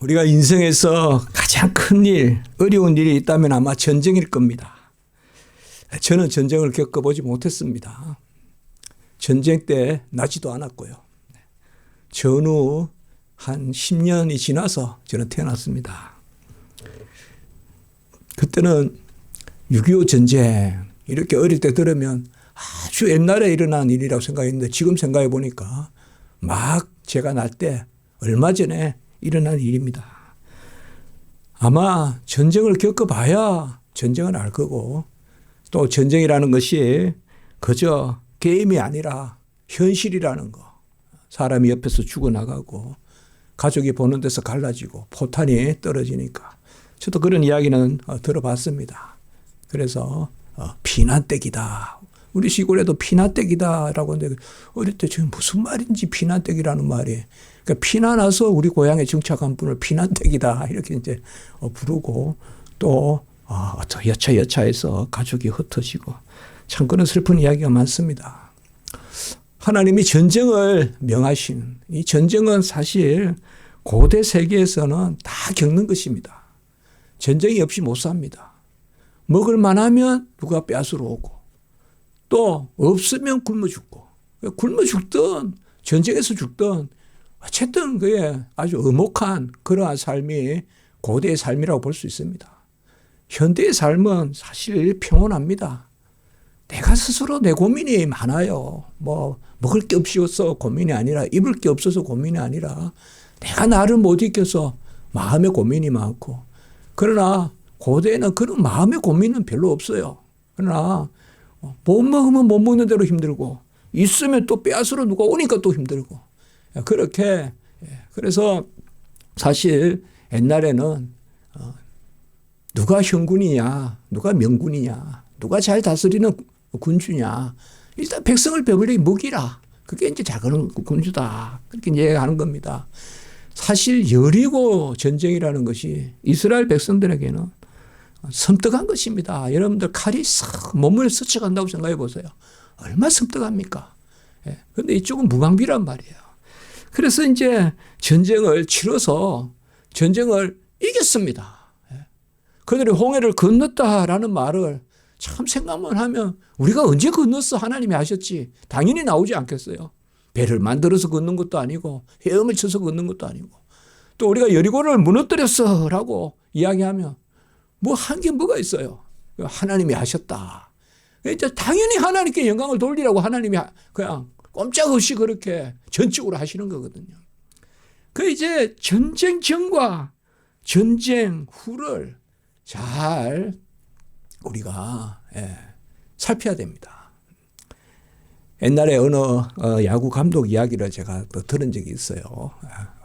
우리가 인생에서 가장 큰 일, 어려운 일이 있다면 아마 전쟁일 겁니다. 저는 전쟁을 겪어보지 못했습니다. 전쟁 때 나지도 않았고요. 전후 한 10년이 지나서 저는 태어났습니다. 그때는 6.25 전쟁 이렇게 어릴 때 들으면 아주 옛날에 일어난 일이라고 생각했는데 지금 생각해 보니까 막 제가 날 때 얼마 전에 일어난 일입니다. 아마 전쟁을 겪어봐야 전쟁을 알 거고 또 전쟁이라는 것이 그저 게임이 아니라 현실이라는 거. 사람이 옆에서 죽어나가고 가족이 보는 데서 갈라지고 포탄이 떨어지니까 저도 그런 이야기는 들어봤습니다. 그래서 피난댁이다. 우리 시골에도 피난댁이다라고 하는데 어릴 때 지금 무슨 말인지 피난댁이라는 말이. 그러니까 피난와서 우리 고향에 정착한 분을 피난댁이다 이렇게 이제 부르고 또 여차여차해서 가족이 흩어지고 참 그런 슬픈 이야기가 많습니다. 하나님이 전쟁을 명하신 이 전쟁은 사실 고대 세계에서는 다 겪는 것입니다. 전쟁이 없이 못 삽니다. 먹을 만하면 누가 빼앗으러 오고 또 없으면 굶어 죽고 굶어 죽든 전쟁에서 죽든 어쨌든 그게 아주 엄혹한 그러한 삶이 고대의 삶이라고 볼 수 있습니다. 현대의 삶은 사실 평온합니다. 내가 스스로 내 고민이 많아요. 뭐 먹을 게 없어서 고민이 아니라 입을 게 없어서 고민이 아니라 내가 나를 못 이겨서 마음의 고민이 많고 그러나 고대에는 그런 마음의 고민은 별로 없어요. 그러나 못 먹으면 못 먹는 대로 힘들고 있으면 또 빼앗으러 누가 오니까 또 힘들고 그렇게 그래서 사실 옛날에는 누가 형군이냐 누가 명군이냐 누가 잘 다스리는 군주냐 일단 백성을 배불리 먹이라 그게 이제 작은 군주다 그렇게 이야기하는 겁니다. 사실 여리고 전쟁이라는 것이 이스라엘 백성들에게는 섬뜩한 것입니다. 여러분들 칼이 싹 몸을 스쳐간다고 생각해 보세요. 얼마나 섬뜩합니까? 그런데 이쪽은 무방비란 말이에요. 그래서 이제 전쟁을 치러서 전쟁을 이겼습니다. 그들이 홍해를 건넜다라는 말을 참 생각만 하면 우리가 언제 건넜어 하나님이 하셨지 당연히 나오지 않겠어요. 배를 만들어서 건넌 것도 아니고 헤엄을 쳐서 건넌 것도 아니고 또 우리가 여리고를 무너뜨렸어 라고 이야기하면 뭐 한 게 뭐가 있어요. 하나님이 하셨다. 이제 당연히 하나님께 영광을 돌리라고 하나님이 그냥 꼼짝없이 그렇게 전적으로 하시는 거거든요. 그 이제 전쟁 전과 전쟁 후를 잘 우리가 살펴야 됩니다. 옛날에 어느 야구 감독 이야기를 제가 또 들은 적이 있어요.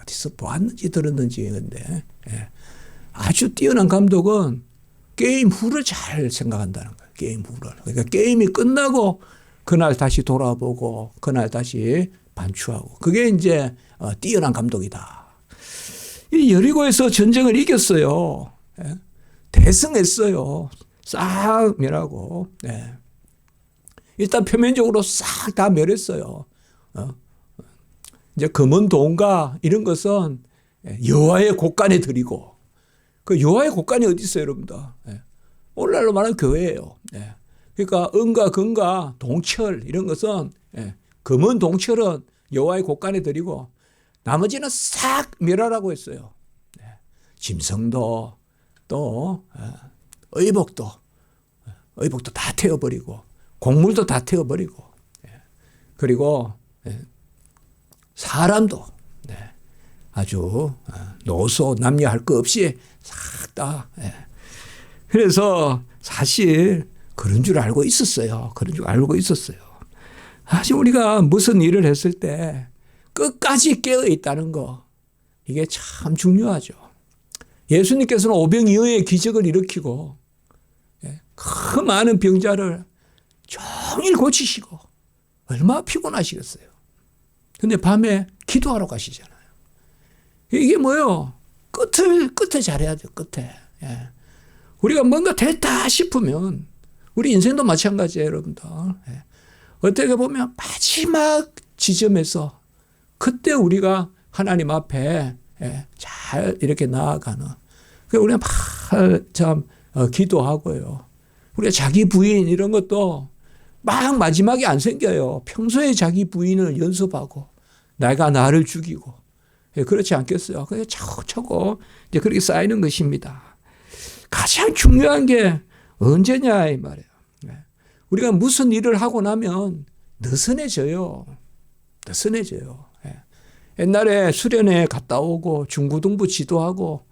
어디서 보았는지 들었는지 근데 아주 뛰어난 감독은 게임 후를 잘 생각한다는 거예요. 게임 후를. 그러니까 게임이 끝나고 그날 다시 돌아보고 그날 다시 반추하고 그게 이제 뛰어난 감독이다. 이 여리고에서 전쟁을 이겼어요. 대승했어요. 싹 멸하고 일단 표면적으로 싹 다 멸했어요. 이제 금은 동과 이런 것은 여호와의 곳간에 드리고 그 여호와의 곳간이 어디 있어요, 여러분들? 오늘날로 말하면 교회예요. 그러니까 은과 금과 동철 이런 것은 금은 동철은 여호와의 곳간에 드리고 나머지는 싹 멸하라고 했어요. 짐승도 또 의복도 다 태워버리고 곡물도 다 태워버리고 그리고 사람도 아주 노소 남녀 할 거 없이 싹 다 그래서 사실 그런 줄 알고 있었어요. 그런 줄 알고 있었어요. 사실 우리가 무슨 일을 했을 때 끝까지 깨어 있다는 거 이게 참 중요하죠. 예수님께서는 오병이어의 기적을 일으키고 그 많은 병자를 종일 고치시고 얼마나 피곤하시겠어요. 근데 밤에 기도하러 가시잖아요. 이게 뭐예요? 끝에 잘해야 돼요. 끝에. 우리가 뭔가 됐다 싶으면 우리 인생도 마찬가지예요, 여러분들. 어떻게 보면 마지막 지점에서 그때 우리가 하나님 앞에 잘 이렇게 나아가는. 우리가 참 기도하고요. 우리가 자기 부인 이런 것도 막 마지막에 안 생겨요. 평소에 자기 부인을 연습하고 내가 나를 죽이고 그렇지 않겠어요. 그래서 차곡차곡 이제 그렇게 쌓이는 것입니다. 가장 중요한 게 언제냐 이 말이에요. 우리가 무슨 일을 하고 나면 느슨해져요. 옛날에 수련회 갔다 오고 중고등부 지도하고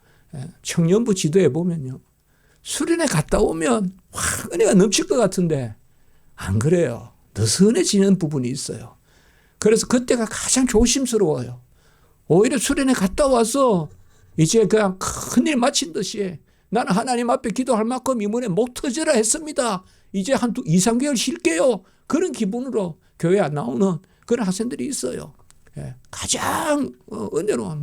청년부 지도해 보면요. 수련회 갔다 오면 확 은혜가 넘칠 것 같은데 안 그래요. 느슨해지는 부분이 있어요. 그래서 그때가 가장 조심스러워요. 오히려 수련회 갔다 와서 이제 그냥 큰일 마친 듯이 나는 하나님 앞에 기도할 만큼 이번에 목 터져라 했습니다. 이제 한 2, 3개월 쉴게요. 그런 기분으로 교회 안 나오는 그런 학생들이 있어요. 가장 은혜로운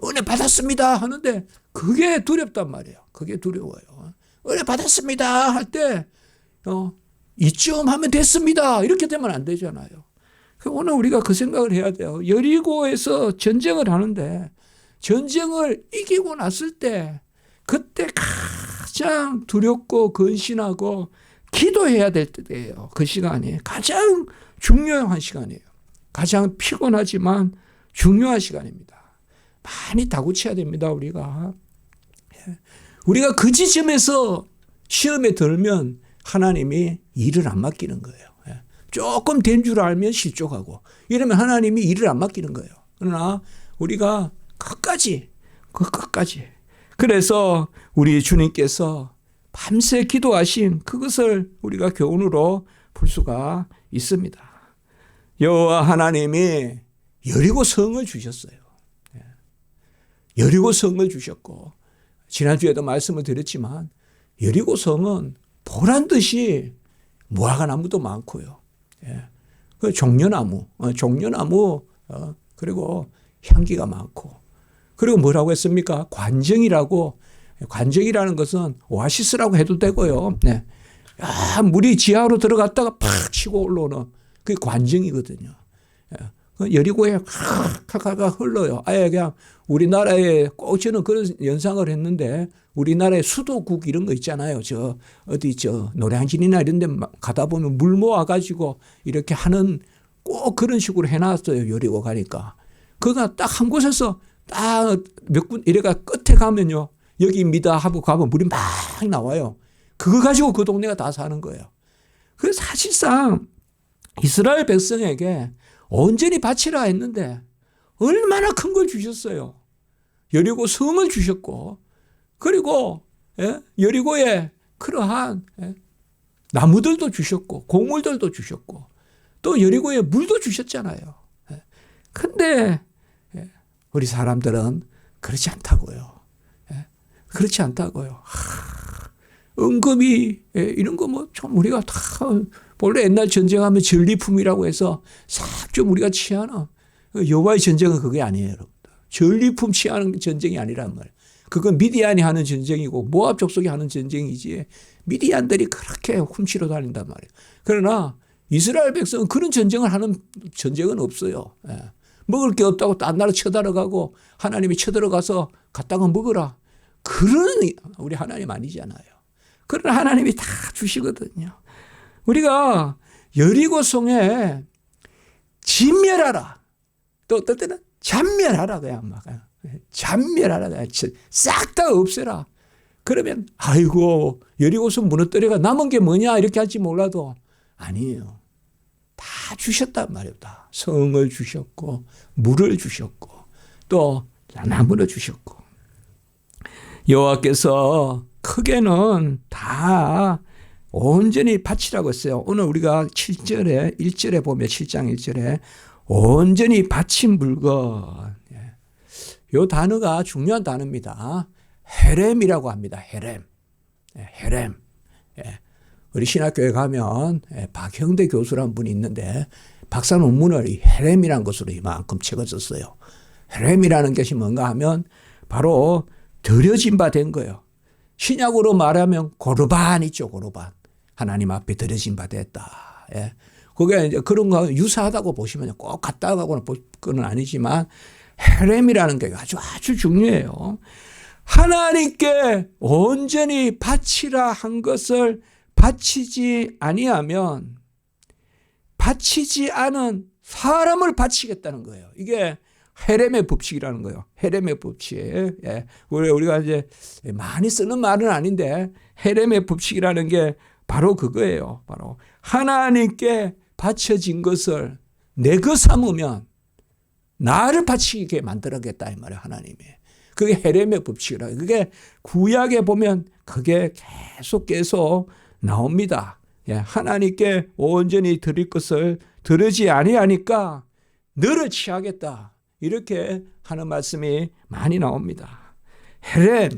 은혜 받았습니다 하는데 그게 두렵단 말이에요. 그게 두려워요. 은혜 받았습니다 할 때 이쯤 하면 됐습니다. 이렇게 되면 안 되잖아요. 오늘 우리가 그 생각을 해야 돼요. 여리고에서 전쟁을 하는데 전쟁을 이기고 났을 때 그때 가장 두렵고 근신하고 기도해야 될 때예요. 그 시간이 가장 중요한 시간이에요. 가장 피곤하지만 중요한 시간입니다. 많이 다구쳐야 됩니다. 우리가 그 지점에서 시험에 들면 하나님이 일을 안 맡기는 거예요. 조금 된 줄 알면 실족하고 이러면 하나님이 일을 안 맡기는 거예요. 그러나 우리가 끝까지 그래서 우리 주님께서 밤새 기도하신 그것을 우리가 교훈으로 볼 수가 있습니다. 여호와 하나님이 여리고 성을 주셨어요. 여리고 성을 주셨고 지난주에도 말씀을 드렸지만 여리고 성은 보란 듯이 무화과 나무도 많고요. 그 종려나무 그리고 향기가 많고 그리고 뭐라고 했습니까? 관정이라는 것은 오아시스라고 해도 되고요. 물이 지하로 들어갔다가 팍 치고 올라오는 그게 관정이거든요. 여리고에 칵칵 흘러요. 아예 그냥 우리나라에 꼭 저는 그런 연상을 했는데 우리나라의 수도국 이런 거 있잖아요. 노량진이나 이런 데 가다 보면 물 모아가지고 이렇게 하는 꼭 그런 식으로 해놨어요. 여리고 가니까. 그가 딱 한 곳에서 딱 몇 군 이래가 끝에 가면요. 여기입니다 하고 가면 물이 막 나와요. 그거 가지고 그 동네가 다 사는 거예요. 그래서 사실상 이스라엘 백성에게 온전히 바치라 했는데 얼마나 큰 걸 주셨어요. 여리고 성을 주셨고 그리고 여리고에 그러한 나무들도 주셨고 곡물들도 주셨고 또 여리고에 물도 주셨잖아요. 근데 우리 사람들은 그렇지 않다고요. 그렇지 않다고요. 은금이 이런 거 좀 우리가 다 원래 옛날 전쟁하면 전리품이라고 해서 싹 좀 우리가 취하는 여호와의 전쟁은 그게 아니에요. 여러분. 전리품 취하는 전쟁이 아니란 말이에요. 그건 미디안이 하는 전쟁이고 모압 족속이 하는 전쟁이지 미디안들이 그렇게 훔치러 다닌단 말이에요. 그러나 이스라엘 백성은 그런 전쟁을 하는 전쟁은 없어요. 먹을 게 없다고 딴 나라 쳐들어가고 하나님이 쳐들어가서 갔다가 먹으라. 그런 우리 하나님 아니잖아요. 그러나 하나님이 다 주시거든요. 우리가 여리고성에 진멸하라. 또 어떨 때는 잔멸하라. 그냥 막. 잔멸하라. 싹 다 없애라. 그러면 아이고 여리고성 무너뜨려가 남은 게 뭐냐 이렇게 할지 몰라도 아니에요. 다 주셨단 말이에요. 다. 성을 주셨고 물을 주셨고 또 나무를 주셨고 여호와께서 크게는 다 온전히 바치라고 했어요. 오늘 우리가 7절에 1절에 보면 7장 1절에 온전히 바친 물건. 이 단어가 중요한 단어입니다. 헤렘이라고 합니다. 헤렘. 우리 신학교에 가면 박형대 교수라는 분이 있는데 박사 논문을 이 헤렘이라는 것으로 이만큼 적어졌어요. 헤렘이라는 것이 뭔가 하면 바로 드려진 바 된 거예요. 신약으로 말하면 고르반 있죠. 고르반. 하나님 앞에 드려진 바 됐다. 그게 이제 그런 거 유사하다고 보시면 꼭 같다고는 볼 건 아니지만 헤렘이라는 게 아주 중요해요. 하나님께 온전히 바치라 한 것을 바치지 아니하면 바치지 않은 사람을 바치겠다는 거예요. 이게 헤렘의 법칙이라는 거예요. 헤렘의 법칙. 예. 우리가 이제 많이 쓰는 말은 아닌데 헤렘의 법칙이라는 게 바로 그거예요. 바로 하나님께 바쳐진 것을 내 것 삼으면 나를 바치게 만들어겠다 이 말이에요. 하나님이. 그게 헤렘의 법칙이라. 그게 구약에 보면 그게 계속 나옵니다. 예, 하나님께 온전히 드릴 것을 드리지 아니하니까 너를 취하겠다. 이렇게 하는 말씀이 많이 나옵니다. 헤렘,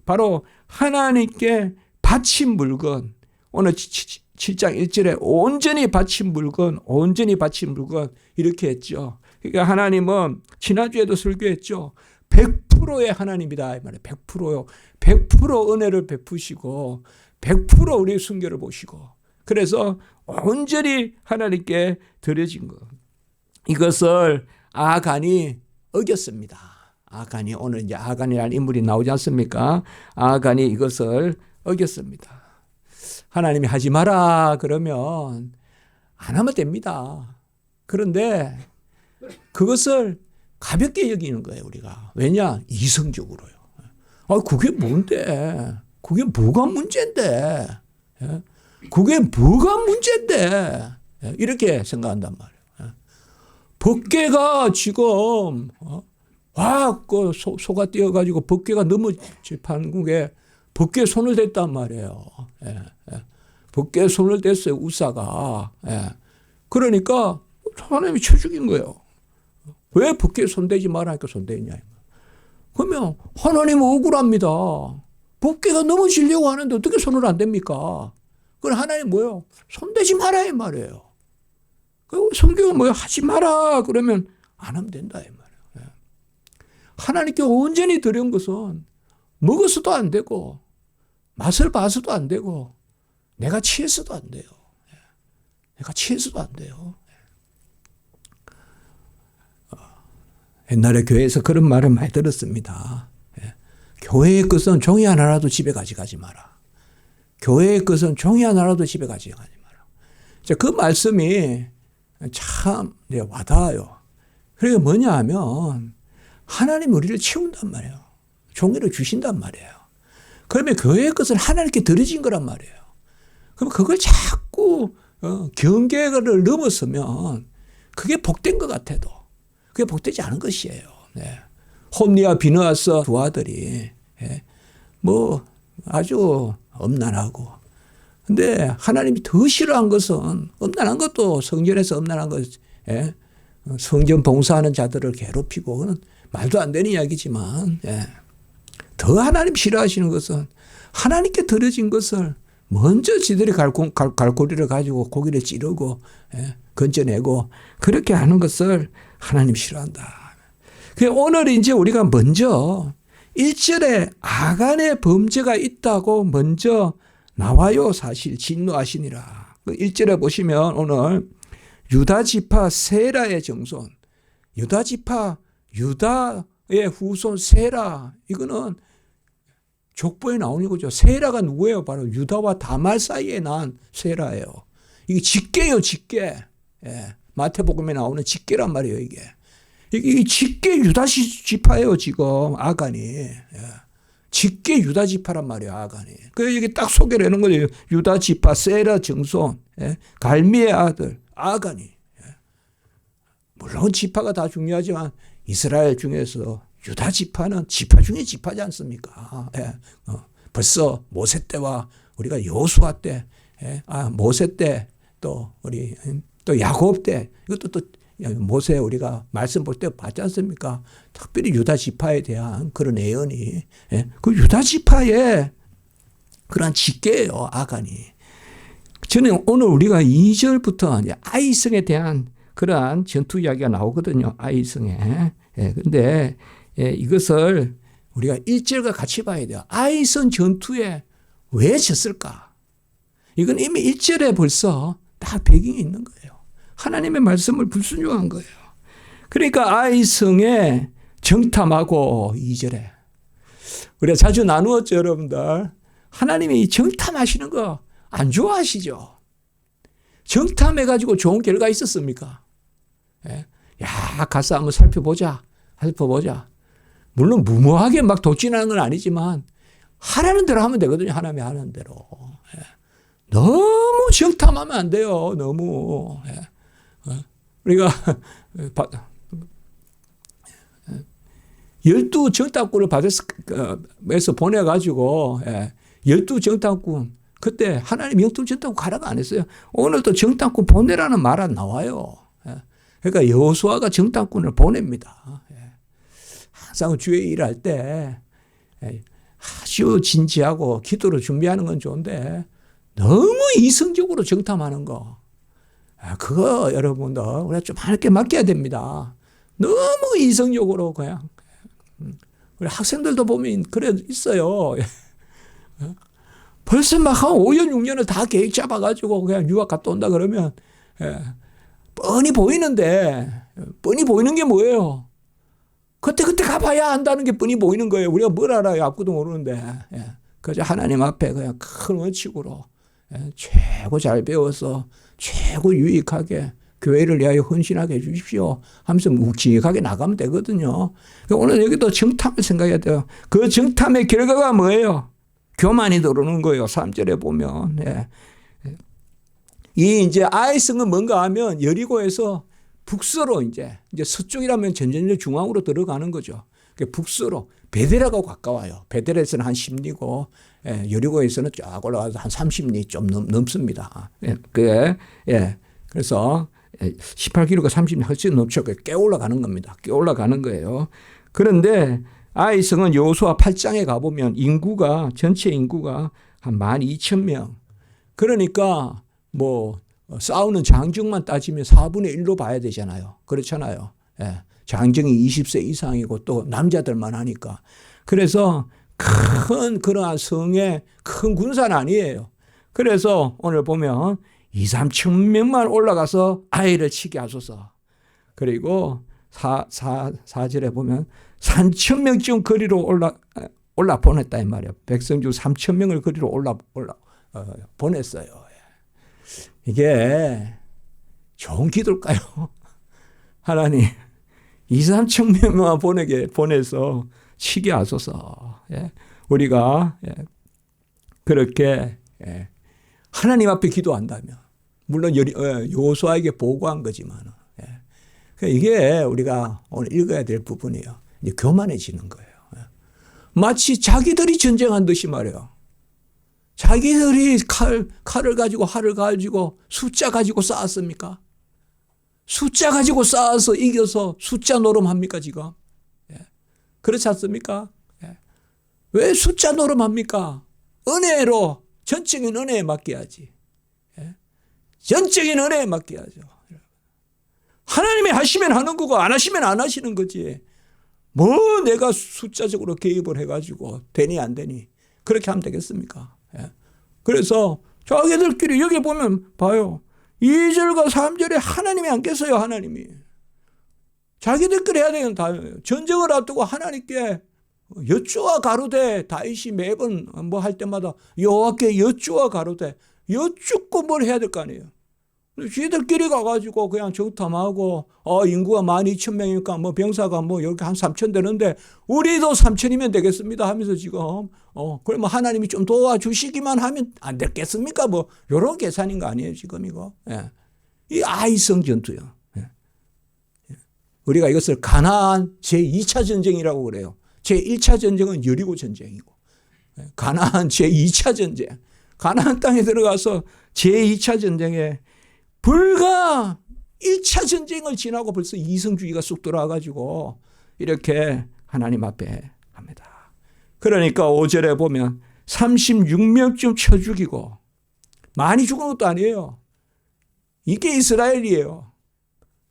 바로 하나님께 바친 물건. 오늘 7장 1절에 온전히 바친 물건, 온전히 바친 물건 이렇게 했죠. 그러니까 하나님은 지난주에도 설교했죠. 100%의 하나님이다 이 말이에요. 100%요. 100% 은혜를 베푸시고 100% 우리의 순결을 보시고 그래서 온전히 하나님께 드려진 것. 이것을 아간이 어겼습니다. 아간이 오늘 이제 아간이라는 인물이 나오지 않습니까? 아간이 이것을 어겼습니다. 하나님이 하지 마라 그러면 안 하면 됩니다. 그런데 그것을 가볍게 여기는 거예요, 우리가. 왜냐? 이성적으로요. 그게 뭔데? 그게 뭐가 문제인데? 그게 뭐가 문제인데? 이렇게 생각한단 말이에요. 법궤가 지금 그 소가 뛰어가지고 법궤가 너무 판국에 법궤에 손을 댔단 말이에요. 법궤에 손을 댔어요, 우사가. 그러니까 하나님이 쳐 죽인 거예요. 왜 법궤에 손대지 말라니까 손대냐. 그러면 하나님은 억울합니다. 법궤가 넘어지려고 하는데 어떻게 손을 안 댑니까? 그럼 하나님 뭐예요? 손대지 마라 이 말이에요. 성경은 뭐예요? 하지 마라 그러면 안 하면 된다 이 말이에요. 하나님께 온전히 드린 것은 먹어서도 안 되고 맛을 봐서도 안 되고 내가 취해서도 안 돼요. 내가 취해서도 안 돼요. 옛날에 교회에서 그런 말을 많이 들었습니다. 교회의 것은 종이 하나라도 집에 가져가지 마라. 교회의 것은 종이 하나라도 집에 가져가지 마라. 그 말씀이 참 와닿아요. 그게 뭐냐 하면 하나님 우리를 채운단 말이에요. 종이를 주신단 말이에요. 그러면 교회의 것은 하나님께 드려진 거란 말이에요. 그럼 그걸 자꾸 경계를 넘어서면 그게 복된 것 같아도 그게 복되지 않은 것이에요. 홈리와 비느하스 두 아들이 아주 엄난하고 근데 하나님이 더 싫어한 것은 엄난한 것도 성전에서 엄난한 것 성전 봉사하는 자들을 괴롭히고 그건 말도 안 되는 이야기지만 더 하나님 싫어하시는 것은 하나님께 드려진 것을 먼저 지들이 갈고리를 가지고 고기를 찌르고 건져내고 그렇게 하는 것을 하나님 싫어한다. 오늘 이제 우리가 먼저 1절에 아간의 범죄가 있다고 먼저 나와요. 사실 진노하시니라. 1절에 보시면 오늘 유다지파 세라의 정손, 유다지파 유다의 후손 세라 이거는 족보에 나오는 거죠. 세라가 누구예요? 바로 유다와 다말 사이에 난 세라예요. 이게 직계예요, 직계. 마태복음에 나오는 직계란 말이에요, 이게. 이게 직계 유다 지파예요, 지금 아간이. 직계 유다 지파란 말이에요, 아간이. 그래서 이게 딱 소개를 해놓은 거예요. 유다 지파 세라 정손, 갈미의 아들 아간이. 물론 지파가 다 중요하지만 이스라엘 중에서 유다 지파는 지파 중에 지파지 않습니까? 벌써 모세 때와 우리가 여호수아 때, 모세 때 또 우리 또 야곱 때 이것도 또 모세 우리가 말씀 볼 때 봤지 않습니까? 특별히 유다 지파에 대한 그런 예언이 그 유다 지파의 그런 직계예요, 아간이. 저는 오늘 우리가 2절부터 아이성에 대한 그러한 전투 이야기가 나오거든요. 아이성에. 그런데 이것을 우리가 1절과 같이 봐야 돼요. 아이성 전투에 왜 졌을까? 이건 이미 1절에 벌써 다 배경이 있는 거예요. 하나님의 말씀을 불순종한 거예요. 그러니까 아이성에 정탐하고 2절에 우리가 자주 나누었죠, 여러분들. 하나님이 정탐하시는 거 안 좋아하시죠? 정탐해가지고 좋은 결과 있었습니까? 예? 야, 가서 한번 살펴보자. 물론 무모하게 막 도진하는 건 아니지만 하라는 대로 하면 되거든요. 하나님이 하는 대로. 예. 너무 정탐하면 안 돼요. 너무. 예. 우리가 12 정탐꾼을 받아서 보내가지고 12 정탐꾼 그때 하나님 12 정탐꾼 가라고 안 했어요. 오늘도 정탐꾼 보내라는 말 안 나와요. 그러니까 여호수아가 정탐꾼을 보냅니다. 항상 주의 일할 때 아주 진지하고 기도로 준비하는 건 좋은데 너무 이성적으로 정탐하는 거 그거 여러분들 우리가 좀 하나님께 맡겨야 됩니다. 너무 이성적으로 그냥 우리 학생들도 보면 그래 있어요. 벌써 막 한 5년 6년을 다 계획 잡아가지고 그냥 유학 갔다 온다 그러면 뻔히 보이는데 뻔히 보이는 게 뭐예요? 그때 가봐야 한다는 게 뻔히 보이는 거예요. 우리가 뭘 알아요? 앞구도 모르는데. 그저 하나님 앞에 그냥 큰 원칙으로 최고 잘 배워서 최고 유익하게 교회를 위하여 헌신하게 해주십시오 하면서 묵직하게 나가면 되거든요. 오늘 여기도 정탐을 생각해야 돼요. 그 정탐의 결과가 뭐예요? 교만이 들어오는 거예요. 3절에 보면. 이 이제 아이성은 뭔가 하면 여리고에서 북서로 이제 서쪽이라면 전전전 중앙으로 들어가는 거죠. 북서로 베델하고 가까워요. 베델에서는 한 10리고 여리고에서는 쫙 올라가서 한 30리 좀 넘습니다. 그래서 18km가 30리 훨씬 넘쳐 꽤 올라가는 겁니다. 꽤 올라가는 거예요. 그런데 아이성은 여호수아 8장에 가보면 전체 인구가 한 12,000명. 그러니까 뭐 싸우는 장정만 따지면 4분의 1로 봐야 되잖아요. 그렇잖아요. 장정이 20세 이상이고 또 남자들만 하니까. 그래서 큰 그러한 성의 큰 군사는 아니에요. 그래서 오늘 보면 2-3천 명만 올라가서 아이를 치게 하소서. 그리고 4절에 보면 3,000명쯤 거리로 올라 보냈다 이 말이에요. 백성 중 3,000명을 거리로 보냈어요. 이게 좋은 기도일까요? 하나님 2-3천 명만 보내서 치게 하소서. 우리가 그렇게 하나님 앞에 기도한다면 물론 여호수아에게 보고한 거지만 이게 우리가 오늘 읽어야 될 부분이에요. 이제 교만해지는 거예요. 마치 자기들이 전쟁한 듯이 말이에요. 자기들이 칼을 가지고 활을 가지고 숫자 가지고 싸웠습니까? 숫자 가지고 싸워서 이겨서 숫자 노름합니까 지금? 그렇지 않습니까? 왜 숫자 노름합니까? 은혜로 전적인 은혜에 맡겨야지. 전적인 은혜에 맡겨야죠. 하나님이 하시면 하는 거고 안 하시면 안 하시는 거지. 뭐 내가 숫자적으로 개입을 해가지고 되니 안 되니 그렇게 하면 되겠습니까? 그래서 자기들끼리 여기 보면 봐요. 2절과 3절에 하나님이 안 계세요. 하나님이. 자기들끼리 해야 되는 다 전쟁을 앞두고 하나님께 여쭈어 가로되 다윗이 매번 뭐 할 때마다 여호와께 여쭈어 가로되 여쭈고 뭘 해야 될 거 아니에요. 지들끼리 가가지고 그냥 정탐하고 인구가 12,000명이니까 뭐 병사가 뭐 여기 한 3,000 되는데 우리도 3,000이면 되겠습니다 하면서 지금 그러면 하나님이 좀 도와주시기만 하면 안 됐겠습니까? 뭐 이런 계산인 거 아니에요 지금 이거. 이 아이성 전투요. 우리가 이것을 가나안 제2차 전쟁이라고 그래요. 제1차 전쟁은 여리고 전쟁이고 가나안 제2차 전쟁. 가나안 땅에 들어가서 제2차 전쟁에 불과 1차 전쟁을 지나고 벌써 이성주의가 쑥 들어와가지고 이렇게 하나님 앞에 합니다. 그러니까 5절에 보면 36명쯤 쳐 죽이고 많이 죽은 것도 아니에요. 이게 이스라엘이에요.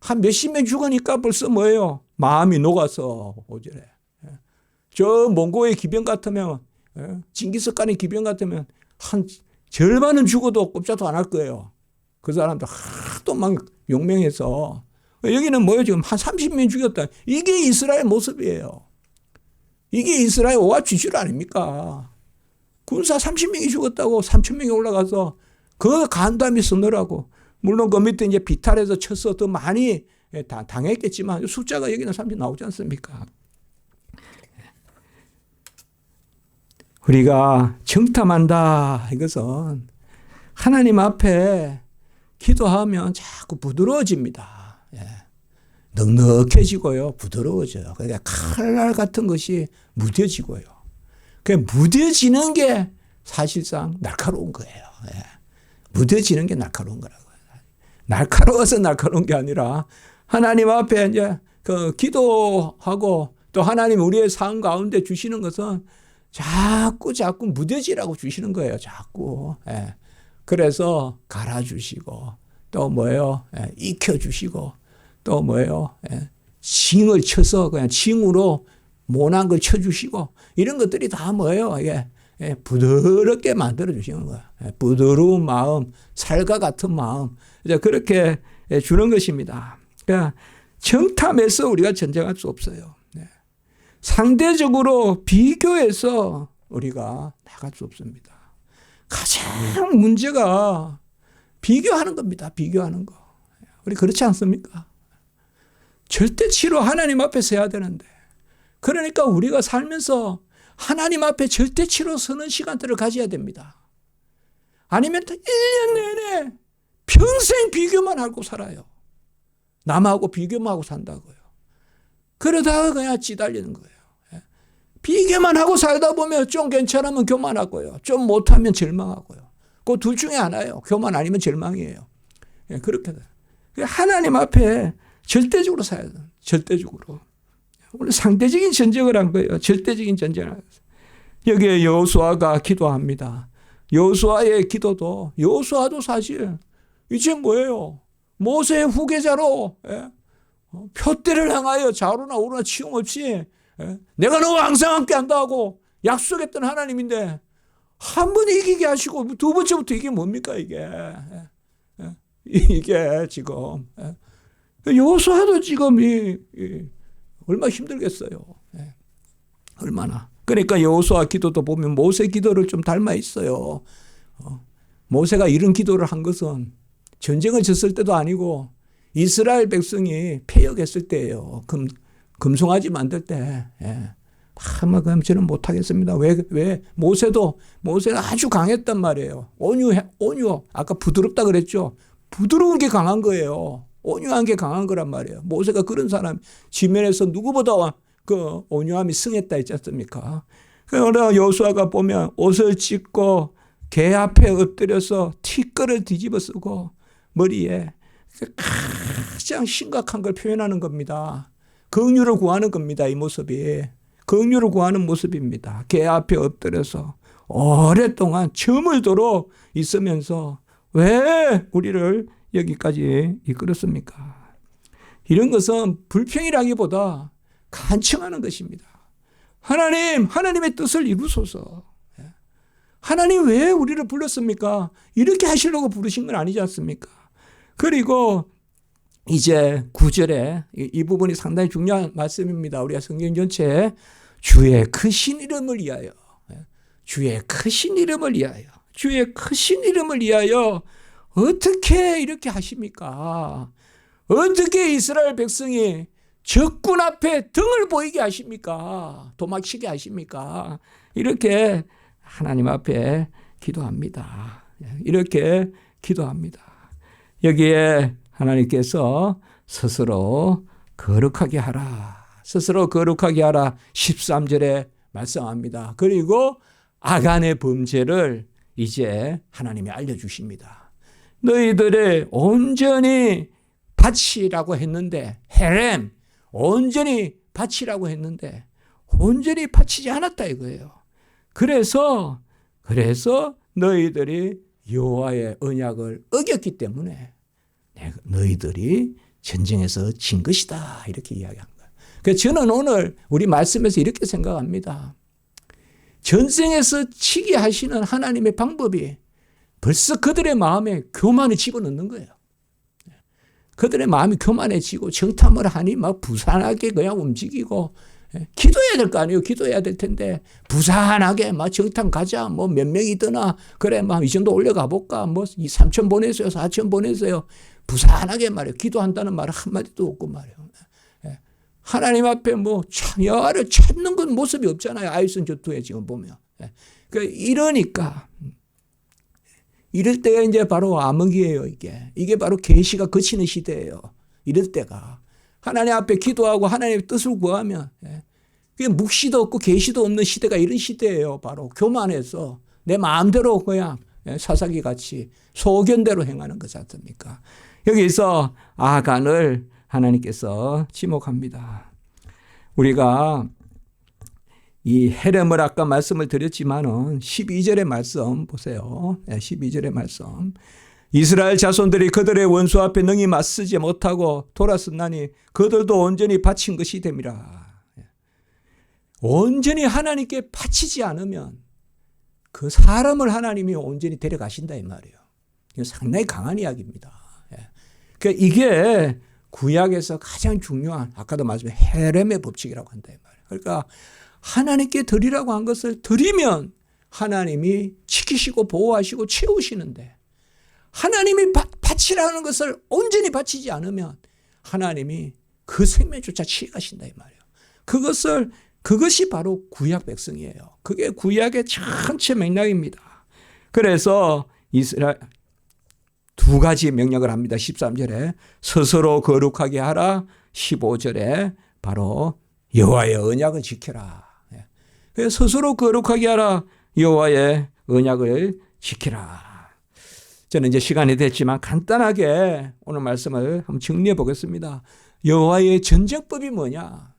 한 몇십 명 죽으니까 벌써 뭐예요? 마음이 녹아서 5절에. 저 몽고의 기병 같으면 징기스칸의 기병 같으면 한 절반은 죽어도 꼼짝도 안 할 거예요. 그 사람도 하도 막 용맹해서 여기는 뭐예요? 지금 한 30명 죽였다. 이게 이스라엘 모습이에요. 이게 이스라엘 오합지졸 아닙니까? 군사 30명이 죽었다고 3,000명이 올라가서 그 간담이 서너라고. 물론 그 밑에 이제 비탈에서 쳐서 더 많이 당했겠지만 숫자가 여기는 30 나오지 않습니까? 우리가 정탐한다. 이것은 하나님 앞에 기도하면 자꾸 부드러워집니다. 넉넉해지고요. 부드러워져요. 그러니까 칼날 같은 것이 무뎌지고요. 그 무뎌지는 게 사실상 날카로운 거예요. 무뎌지는 게 날카로운 거라고요. 날카로워서 날카로운 게 아니라 하나님 앞에 이제 그 기도하고 또 하나님 우리의 삶 가운데 주시는 것은 자꾸 무뎌지라고 주시는 거예요. 자꾸. 그래서 갈아주시고 또 뭐예요? 익혀주시고 또 뭐예요? 징을 쳐서 그냥 징으로 모난 걸 쳐주시고 이런 것들이 다 뭐예요? 이게 부드럽게 만들어 주시는 거예요. 부드러운 마음, 살과 같은 마음 이제 그렇게 주는 것입니다. 그러니까 정탐에서 우리가 전쟁할 수 없어요. 상대적으로 비교해서 우리가 나갈 수 없습니다. 가장 문제가 비교하는 겁니다. 비교하는 거. 우리 그렇지 않습니까? 절대치로 하나님 앞에 서야 되는데 그러니까 우리가 살면서 하나님 앞에 절대치로 서는 시간들을 가져야 됩니다. 아니면 1년 내내 평생 비교만 하고 살아요. 남하고 비교만 하고 산다고요. 그러다가 그냥 찌달리는 거예요. 비교만 하고 살다 보면 좀 괜찮으면 교만하고요. 좀 못하면 절망하고요. 그 둘 중에 하나예요. 교만 아니면 절망이에요. 그렇게 돼요. 하나님 앞에 절대적으로 살아야 돼요. 절대적으로. 오늘 상대적인 전쟁을 한 거예요. 절대적인 전쟁을 한 거예요. 여기에 여호수아가 기도합니다. 여호수아의 기도도 여호수아도 사실 이제 뭐예요? 모세의 후계자로 표대를 향하여 좌우나 우로나 치움 없이 내가 너와 항상 함께 한다 하고 약속했던 하나님인데 한 번 이기게 하시고 두 번째부터 이게 뭡니까 이게. 이게 지금 여호수아도 지금 얼마나 힘들겠어요. 얼마나. 그러니까 여호수아 기도도 보면 모세 기도를 좀 닮아 있어요. 모세가 이런 기도를 한 것은 전쟁을 졌을 때도 아니고 이스라엘 백성이 패역했을 때예요. 금송아지 만들 때. 그럼 저는 못하겠습니다. 왜? 모세는 아주 강했단 말이에요. 온유. 아까 부드럽다 그랬죠. 부드러운 게 강한 거예요. 온유한 게 강한 거란 말이에요. 모세가 그런 사람, 지면에서 누구보다 그 온유함이 승했다 했지 않습니까? 그러나 여호수아가 보면 옷을 찢고 개 앞에 엎드려서 티끌을 뒤집어 쓰고 머리에 가장 심각한 걸 표현하는 겁니다. 긍휼을 구하는 겁니다. 이 모습이. 긍휼을 구하는 모습입니다. 개 앞에 엎드려서 오랫동안 저물도록 있으면서 왜 우리를 여기까지 이끌었습니까? 이런 것은 불평이라기보다 간청하는 것입니다. 하나님의 뜻을 이루소서. 하나님 왜 우리를 불렀습니까? 이렇게 하시려고 부르신 건 아니지 않습니까? 그리고 이제 9절에 이 부분이 상당히 중요한 말씀입니다. 우리가 성경 전체에 주의 크신 이름을 위하여, 주의 크신 이름을 위하여, 주의 크신 이름을 위하여 어떻게 이렇게 하십니까? 어떻게 이스라엘 백성이 적군 앞에 등을 보이게 하십니까? 도망치게 하십니까? 이렇게 하나님 앞에 기도합니다. 이렇게 기도합니다. 여기에 하나님께서 스스로 거룩하게 하라. 스스로 거룩하게 하라. 13절에 말씀합니다. 그리고 아간의 범죄를 이제 하나님이 알려주십니다. 너희들의 온전히 바치라고 했는데 헤렘 온전히 바치라고 했는데 온전히 바치지 않았다 이거예요. 그래서 너희들이 여호와의 언약을 어겼기 때문에 너희들이 전쟁에서 진 것이다 이렇게 이야기한 거예요. 그래서 저는 오늘 우리 말씀에서 이렇게 생각합니다. 전쟁에서 치게 하시는 하나님의 방법이 벌써 그들의 마음에 교만을 집어넣는 거예요. 그들의 마음이 교만해지고 정탐을 하니 막 부산하게 그냥 움직이고, 기도해야 될 거 아니에요. 기도해야 될 텐데 부산하게 막 정탐 가자. 뭐 몇 명이더나 그래 막 이 정도 올려가 볼까. 뭐 3천 보냈어요. 4천 보냈어요. 부산하게 말이에요. 기도한다는 말 한마디도 없고 말이에요. 하나님 앞에 뭐 여호와를 찾는 건 모습이 없잖아요. 아이슨 저투에 지금 보면. 이러니까 이럴 때가 이제 바로 암흑이에요. 이게 바로 계시가 그치는 시대예요. 이럴 때가 하나님 앞에 기도하고 하나님의 뜻을 구하면 그게 묵시도 없고 계시도 없는 시대가 이런 시대예요. 바로 교만해서 내 마음대로 그냥 사사기 같이 소견대로 행하는 거지 않습니까? 여기서 아간을 하나님께서 지목합니다. 우리가 이 헤렘을 아까 말씀을 드렸지만은 12절의 말씀 보세요. 12절의 말씀. 이스라엘 자손들이 그들의 원수 앞에 능히 맞서지 못하고 돌아섰나니 그들도 온전히 바친 것이 됨이라. 온전히 하나님께 바치지 않으면 그 사람을 하나님이 온전히 데려가신다 이 말이에요. 이거 상당히 강한 이야기입니다. 그러니까 이게 구약에서 가장 중요한 아까도 말씀드린 헤렘의 법칙이라고 한다 이 말이에요. 그러니까 하나님께 드리라고 한 것을 드리면 하나님이 지키시고 보호하시고 채우시는데 하나님이 바치라는 것을 온전히 바치지 않으면 하나님이 그 생명조차 취해가신다 이 말이에요. 그것이 바로 구약 백성이에요. 그게 구약의 전체 맥락입니다. 그래서 이스라엘 두 가지 명령을 합니다. 13절에 스스로 거룩하게 하라. 15절에 바로 여호와의 언약을 지켜라. 그래서 스스로 거룩하게 하라. 여호와의 언약을 지키라. 저는 이제 시간이 됐지만 간단하게 오늘 말씀을 한번 정리해 보겠습니다. 여호와의 전쟁법이 뭐냐?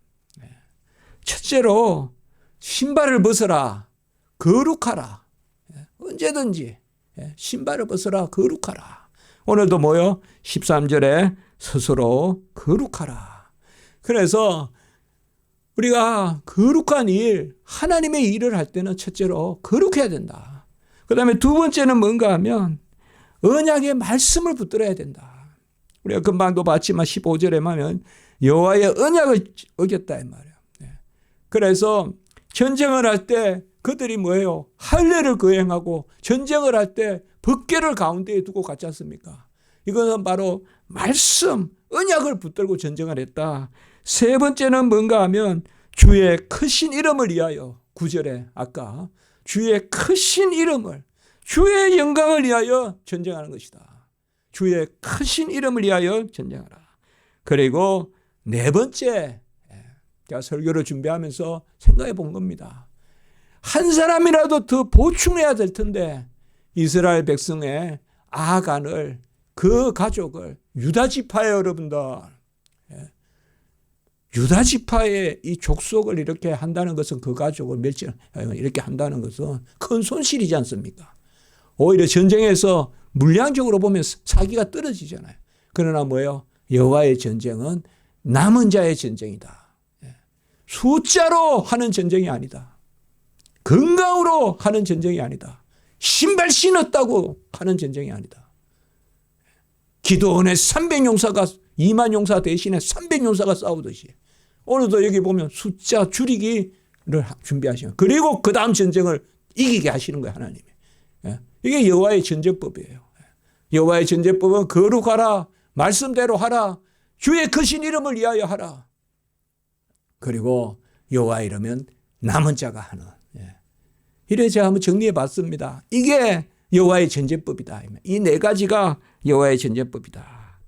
첫째로 신발을 벗어라. 거룩하라. 언제든지 신발을 벗어라. 거룩하라. 오늘도 뭐요? 13절에 스스로 거룩하라. 그래서 우리가 거룩한 일, 하나님의 일을 할 때는 첫째로 거룩해야 된다. 그 다음에 두 번째는 뭔가 하면 언약의 말씀을 붙들어야 된다. 우리가 금방도 봤지만 15절에 하면 여호와의 언약을 어겼다 이 말이에요. 그래서 전쟁을 할 때 그들이 뭐예요? 할례를 거행하고 전쟁을 할 때 법궤를 가운데에 두고 갔지 않습니까? 이것은 바로 말씀, 언약을 붙들고 전쟁을 했다. 세 번째는 뭔가 하면 주의 크신 이름을 위하여 9절에 아까 주의 크신 이름을 주의 영광을 위하여 전쟁하는 것이다. 주의 크신 이름을 위하여 전쟁하라. 그리고 네 번째 제가 설교를 준비하면서 생각해 본 겁니다. 한 사람이라도 더 보충해야 될 텐데 이스라엘 백성의 아간을 그 가족을 유다 지파의 여러분들 유다 지파의 이 족속을 이렇게 한다는 것은 그 가족을 이렇게 한다는 것은 큰 손실이지 않습니까? 오히려 전쟁에서 물량적으로 보면 사기가 떨어지잖아요. 그러나 뭐예요? 여호와의 전쟁은 남은 자의 전쟁이다. 숫자로 하는 전쟁이 아니다. 건강으로 하는 전쟁이 아니다. 신발 신었다고 하는 전쟁이 아니다. 기도원의 300용사가 2만 용사 대신에 300용사가 싸우듯이 오늘도 여기 보면 숫자 줄이기를 준비하시면 그리고 그 다음 전쟁을 이기게 하시는 거예요. 하나님이. 이게 여호와의 전쟁법이에요. 여호와의 전쟁법은 거룩하라. 말씀대로 하라. 주의 크신 이름을 위하여 하라. 그리고 여호와 이러면 남은 자가 하는. 이래 제가 한번 정리해 봤습니다. 이게 여호와의 전쟁법이다. 이 네 가지가 여호와의 전쟁법이다.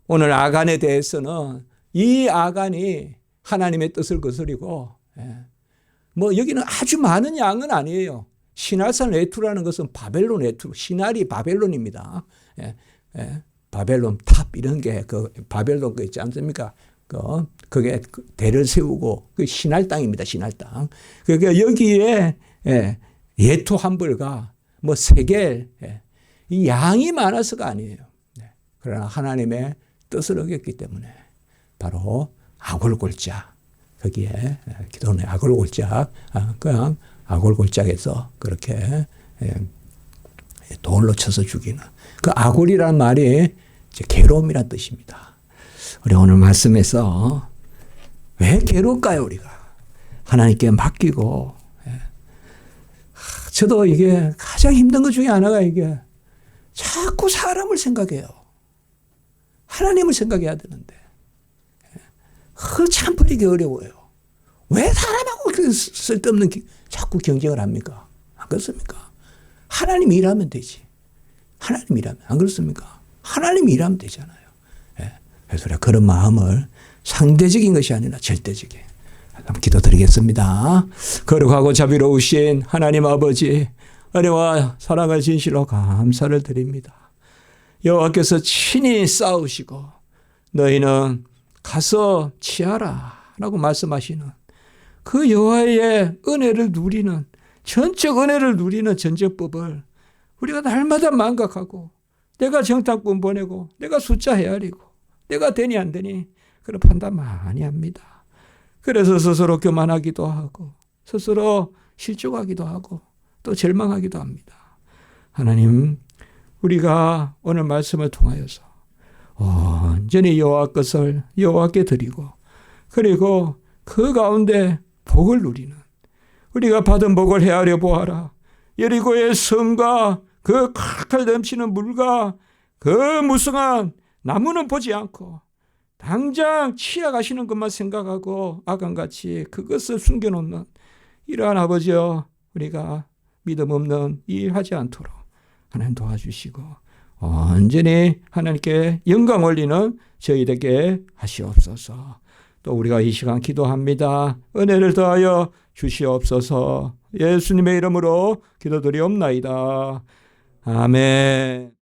오늘 아간에 대해서는 이 아간이 하나님의 뜻을 거스리고 뭐 여기는 아주 많은 양은 아니에요. 시날산 레투라는 것은 바벨론 레투, 시날이 바벨론입니다. 바벨론 탑 이런 게 그 바벨론 거 있지 않습니까? 그게 대를 세우고 그 신할 땅입니다. 신할 땅. 그러니까 여기에 예투 한 벌과 뭐 세겔 이 양이 많아서가 아니에요. 그러나 하나님의 뜻을 어겼기 때문에 바로 아골골짝 거기에 기도원의 아골골짝 그냥 아골골짝에서 그렇게 돌로 쳐서 죽이는 그 아골이라는 말이 괴로움이란 뜻입니다. 우리 오늘 말씀에서 왜 괴로울까요, 우리가? 하나님께 맡기고. 저도 이게 가장 힘든 것 중에 하나가 이게 자꾸 사람을 생각해요. 하나님을 생각해야 되는데. 그걸 참 버리기 어려워요. 왜 사람하고 쓸데없는 자꾸 경쟁을 합니까? 안 그렇습니까? 하나님이 일하면 되지. 하나님이 일하면. 안 그렇습니까? 하나님이 일하면 되잖아요. 그래서 우리가 그런 마음을 상대적인 것이 아니라 절대적인. 한번 기도드리겠습니다. 거룩하고 자비로우신 하나님 아버지, 은혜와 사랑을 진실로 감사를 드립니다. 여호와께서 친히 싸우시고 너희는 가서 취하라 라고 말씀하시는 그 여호와의 은혜를 누리는, 전적 은혜를 누리는 전쟁법을 우리가 날마다 망각하고, 내가 정탐꾼 보내고 내가 숫자 헤아리고 내가 되니 안 되니 그런 판단 많이 합니다. 그래서 스스로 교만하기도 하고 스스로 실족하기도 하고 또 절망하기도 합니다. 하나님, 우리가 오늘 말씀을 통하여서 온전히 여호와 것을 여호와께 드리고, 그리고 그 가운데 복을 누리는, 우리가 받은 복을 헤아려 보아라. 여리고의 성과 그 칼칼 넘치는 물과 그 무성한 나무는 보지 않고 당장 치어가시는 것만 생각하고 아간같이 그것을 숨겨놓는 이러한 아버지여, 우리가 믿음 없는 일하지 않도록 하나님 도와주시고 온전히 하나님께 영광 올리는 저희에게 하시옵소서. 또 우리가 이 시간 기도합니다. 은혜를 더하여 주시옵소서. 예수님의 이름으로 기도드리옵나이다. 아멘.